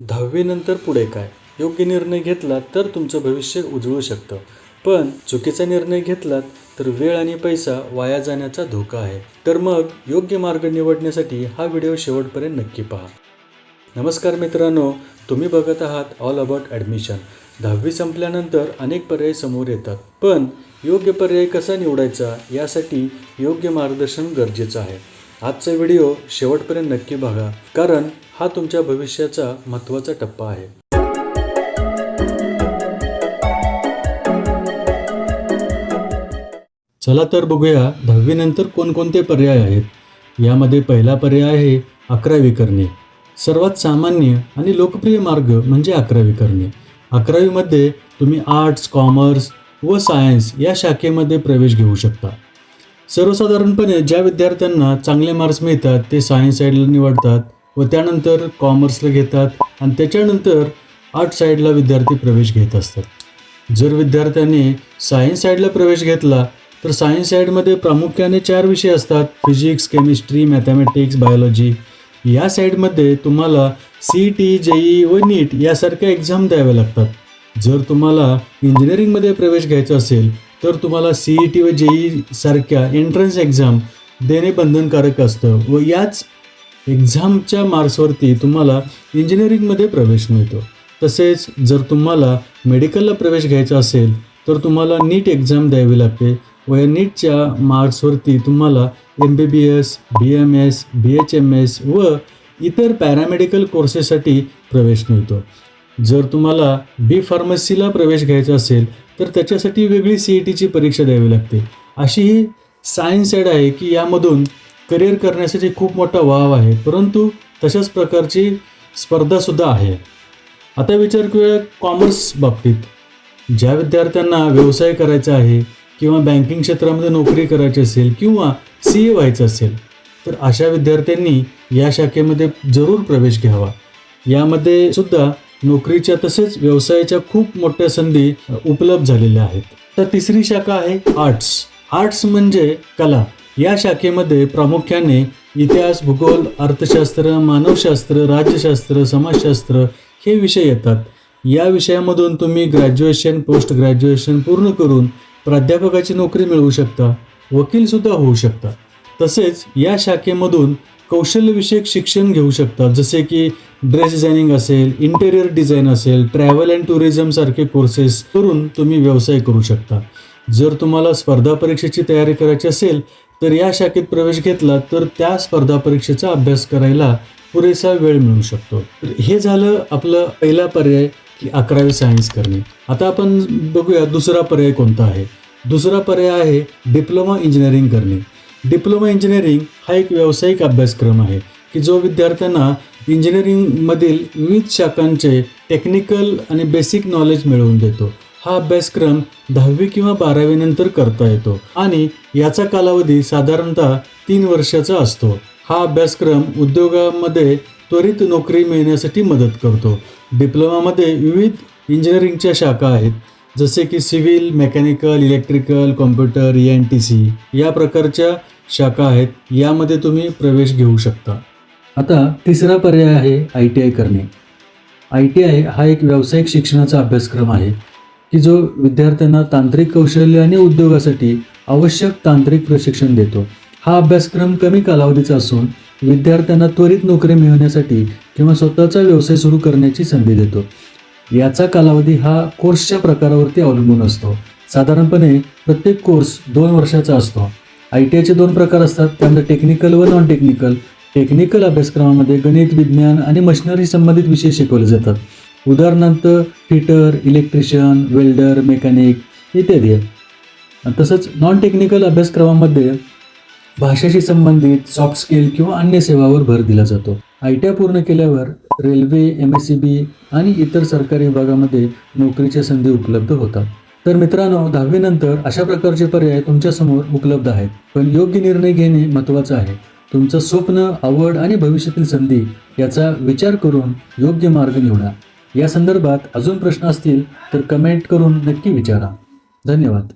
10वी नंतर पुढे काय? योग्य निर्णय घेतला तर तुमचं भविष्य उजळू शकतं. पण चुकीचा निर्णय घेतलात तर वेळ आणि पैसा वाया जाण्याचा धोका आहे. तर मग योग्य मार्ग निवडण्यासाठी हा व्हिडिओ शेवटपर्यंत नक्की पहा. नमस्कार मित्रांनो, तुम्ही बघत आहात ऑल अबाउट ॲडमिशन. 10वी संपल्यानंतर अनेक पर्याय समोर येतात. पण योग्य पर्याय कसा निवडायचा यासाठी योग्य मार्गदर्शन गरजेचं आहे. आजचा व्हिडिओ शेवटपर्यंत नक्की बघा, कारण हा तुमच्या भविष्याचा महत्त्वाचा टप्पा आहे. चला तर बघूया 10वी नंतर कोणकोणते पर्याय आहेत. यामध्ये पहिला पर्याय आहे 11वी करणे. सर्वात सामान्य आणि लोकप्रिय मार्ग म्हणजे 11वी करणे. 11वीमध्ये तुम्ही आर्ट्स, कॉमर्स व सायन्स या शाखेमध्ये प्रवेश घेऊ शकता. सर्वसाधारणपणे ज्या विद्यार्थ्यांना चांगले मार्क्स मिळतात ते सायन्स साईडला निवडतात व त्यानंतर कॉमर्सला घेतात आणि त्याच्यानंतर आर्ट साईडला विद्यार्थी प्रवेश घेत असतात. जर विद्यार्थ्यांनी सायन्स साईडला प्रवेश घेतला तर सायन्स साईडमध्ये प्रामुख्याने 4 विषय असतात: फिजिक्स, केमिस्ट्री, मॅथमॅटिक्स, बायोलॉजी. या साईडमध्ये तुम्हाला CET, JEE व नीट यासारख्या एक्झाम द्याव्या लागतात. जर तुम्हाला इंजिनिअरिंगमध्ये प्रवेश घ्यायचा असेल तर तुम्हाला CET व JEE सारख्या एंट्रन्स एक्झाम देणे बंधनकारक असतं व याच एक्झामच्या मार्क्सवरती तुम्हाला इंजिनिअरिंगमध्ये प्रवेश मिळतो. तसेच जर तुम्हाला मेडिकलला प्रवेश घ्यायचा असेल तर तुम्हाला नीट एक्झाम द्यावी लागते व या नीटच्या मार्क्सवरती तुम्हाला MBBS, BMS, BHMS व इतर पॅरामेडिकल कोर्सेससाठी प्रवेश मिळतो. जर तुम्हाला B फार्मसीला प्रवेश घ्यायचा असेल तर त्याच्यासाठी वेगळी CETची परीक्षा द्यावी लागते. अशी ही सायन्स साईड आहे की यामधून करिअर करण्यासाठी खूप मोठा वाव आहे, परंतु तशाच प्रकारची स्पर्धासुद्धा आहे. आता विचार करूया कॉमर्स बाबतीत. ज्या विद्यार्थ्यांना व्यवसाय करायचा आहे किंवा बँकिंग क्षेत्रामध्ये नोकरी करायची असेल किंवा CA व्हायचं असेल तर अशा विद्यार्थ्यांनी या शाखेमध्ये जरूर प्रवेश घ्यावा. यामध्ये सुद्धा नोकरीच्या तसेच व्यवसायाच्या खूप मोठ्या संधी उपलब्ध झालेल्या आहेत. तर तिसरी शाखा आहे आर्ट्स. आर्ट्स म्हणजे कला. या शाखेमध्ये प्रामुख्याने इतिहास, भूगोल, अर्थशास्त्र, मानवशास्त्र, राज्यशास्त्र, समाजशास्त्र हे विषय येतात. या विषयामधून तुम्ही ग्रॅज्युएशन, पोस्ट ग्रॅज्युएशन पूर्ण करून प्राध्यापकाची नोकरी मिळवू शकता, वकीलसुद्धा होऊ शकता. तसेच या शाखेमधून कौशल्यविषयक शिक्षण घेऊ शकता, जसे की ड्रेस डिझायनिंग असेल, इंटेरियर डिझाईन असेल, ट्रॅव्हल अँड टुरिझम सारखे कोर्सेस करून तुम्ही व्यवसाय करू शकता. जर तुम्हाला स्पर्धा परीक्षेची तयारी करायची असेल तर या शाखेत प्रवेश घेतला तर त्या स्पर्धा परीक्षेचा अभ्यास करायला पुरेसा वेळ मिळू शकतो. हे झालं आपलं पहिला पर्याय की 11वी सायन्स करणे. आता आपण बघूया दुसरा पर्याय कोणता आहे. दुसरा पर्याय आहे डिप्लोमा इंजिनिअरिंग करणे. डिप्लोमा इंजिनिअरिंग हा एक व्यावसायिक अभ्यासक्रम आहे की जो विद्यार्थ्यांना इंजिनिअरिंगमधील विविध शाखांचे टेक्निकल आणि बेसिक नॉलेज मिळवून देतो. हा अभ्यासक्रम 10वी किंवा 12वी नंतर करता येतो आणि याचा कालावधी साधारणतः 3 वर्षाचा असतो. हा अभ्यासक्रम उद्योगामध्ये त्वरित नोकरी मिळण्यासाठी मदत करतो. डिप्लोमामध्ये विविध इंजिनिअरिंगच्या शाखा आहेत, जसे की civil, mechanical, electrical, computer, ENTC या प्रकारच्या शाखा आहेत. यामध्ये तुम्ही प्रवेश घेऊ शकता. आता तिसरा पर्याय आहे ITI करणे. ITI हा एक व्यावसायिक शिक्षणाचा अभ्यासक्रम आहे की जो विद्यार्थ्यांना तांत्रिक कौशल्य आणि उद्योगासाठी आवश्यक तांत्रिक प्रशिक्षण देतो. हा अभ्यासक्रम कमी कालावधीचा असून विद्यार्थ्यांना त्वरित नोकरी मिळवण्यासाठी किंवा स्वतःचा व्यवसाय सुरू करण्याची संधी देतो. याचा कालावधी हा कोर्सच्या प्रकारावरती अवलंबून असतो. साधारणपणे प्रत्येक कोर्स 2 वर्षाचा असतो. ITIचे 2 प्रकार असतात, त्यामध्ये टेक्निकल व नॉन टेक्निकल. टेक्निकल अभ्यासक्रमामध्ये गणित, विज्ञान आणि मशिनरी संबंधित विषय शिकवले जातात. उदाहरणार्थ फिटर, इलेक्ट्रिशियन, वेल्डर, मेकॅनिक इत्यादी. तसंच नॉन टेक्निकल अभ्यासक्रमामध्ये भाषेशी संबंधित सॉफ्ट स्किल किंवा अन्य सेवावर भर दिला जातो. ITI पूर्ण केल्यावर रेल्वे, MSEB आणि इतर सरकारी विभागामध्ये नोकरीच्या संधी उपलब्ध होतात. तर मित्रांनो, 10वी नंतर अशा प्रकारचे पर्याय तुमच्यासमोर उपलब्ध आहेत. पण योग्य निर्णय घेणे महत्त्वाचं आहे. तुमचं स्वप्न, आवड आणि भविष्यातील संधी याचा विचार करून योग्य मार्ग निवडा. या संदर्भात अजून प्रश्न असतील तर कमेंट करून नक्की विचारा. धन्यवाद.